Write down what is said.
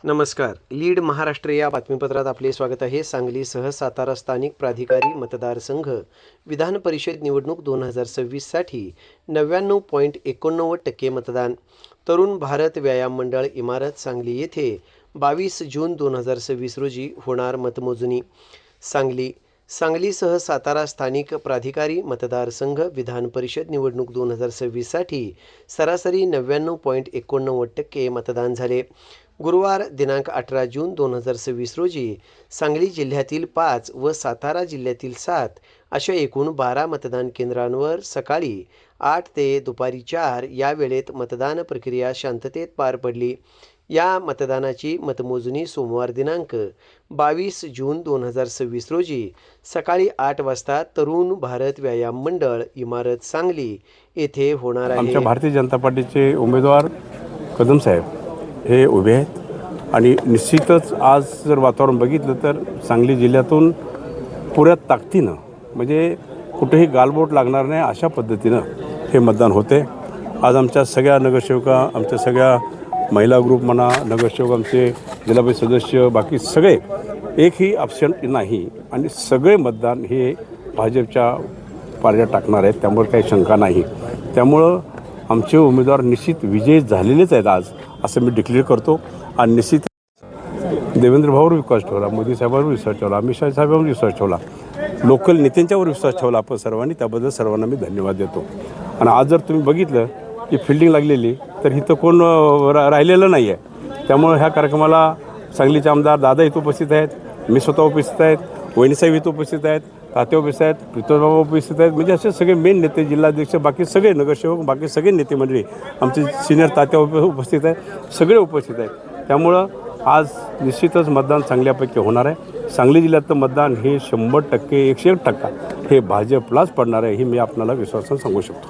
नमस्कार. लीड महाराष्ट्र या बातमीपत्रात आपले स्वागत आहे. सांगलीसह सातारा स्थानिक प्राधिकारी मतदारसंघ विधान परिषद निवडणूक 2026 साठी 99.89% मतदान. तरुण भारत व्यायाम मंडळ इमारत सांगली येथे 22 जून 2026 रोजी होणार मतमोजणी. सांगलीसह सातारा स्थानिक प्राधिकारी मतदारसंघ विधान परिषद निवडणूक 2026 साठी सरासरी 99.89% मतदान झाले. गुरुवार दिनांक 18 जून 2026 रोजी सांगली जिल्ह्यातील 5 व सातारा जिल्ह्यातील 7 अशा एकूण 12 मतदान केंद्रांवर सकाळी 8 ते दुपारी 4 या वेळेत मतदान प्रक्रिया शांततेत पार पडली. या मतदानाची मतमोजणी सोमवार दिनांक 22 जून 2026 रोजी सकाळी 8 वाजता तरुण भारत व्यायाम मंडळ इमारत सांगली येथे होणार आहे. आमच्या भारतीय जनता पार्टीचे उमेदवार कदम साहेब हे उभे आहेत आणि निश्चितच आज जर वातावरण बघितलं तर सांगली जिल्ह्यातून पुऱ्या ताकदीनं म्हणजे कुठेही गालबोट लागणार नाही अशा पद्धतीनं हे मतदान होते. आज आमच्या सगळ्या नगरसेवका, आमच्या सगळ्या महिला ग्रुप म्हणा, नगरसेवक, आमचे जिल्हा परिषद सदस्य, बाकी सगळे एकही ऑप्शन नाही आणि सगळे मतदान हे भाजपच्या पारड्यात टाकणार आहेत. त्यामुळे काही शंका नाही. त्यामुळं आमचे उमेदवार निश्चित विजयी झालेलेच आहेत आज असं मी डिक्लेअर करतो. आणि निश्चित देवेंद्र भाऊवर विश्वास ठेवला, मोदी साहेबांवर विश्वास ठेवला, अमित शाह साहेबांवर विश्वास ठेवला, लोकल नेत्यांच्यावर विश्वास ठेवला आपण सर्वांनी. त्याबद्दल सर्वांना मी धन्यवाद देतो. आणि आज जर तुम्ही बघितलं की फिल्डिंग लागलेली तर इथं कोण राहिलेलं नाही आहे. त्यामुळं ह्या कार्यक्रमाला सांगलीचे आमदार दादा इथं उपस्थित आहेत, मी स्वतः उपस्थित आहेत, वहिनीसाहेब इथं उपस्थित आहेत, तात्या उपस्थित आहेत, प्रीतमबाबा उपस्थित आहेत. म्हणजे असे सगळे मेन नेते, जिल्हाध्यक्ष, बाकी सगळे नगरसेवक, बाकी सगळे नेते मंडळी, आमचे सिनियर तात्या उपस्थित आहेत, सगळे उपस्थित आहेत. त्यामुळं आज निश्चितच मतदान चांगल्यापैकी होणार आहे. सांगली जिल्ह्यातलं मतदान हे 100%, 101% हे भाजपलाच पडणार आहे, हे मी आपल्याला विश्वासानं सांगू शकतो.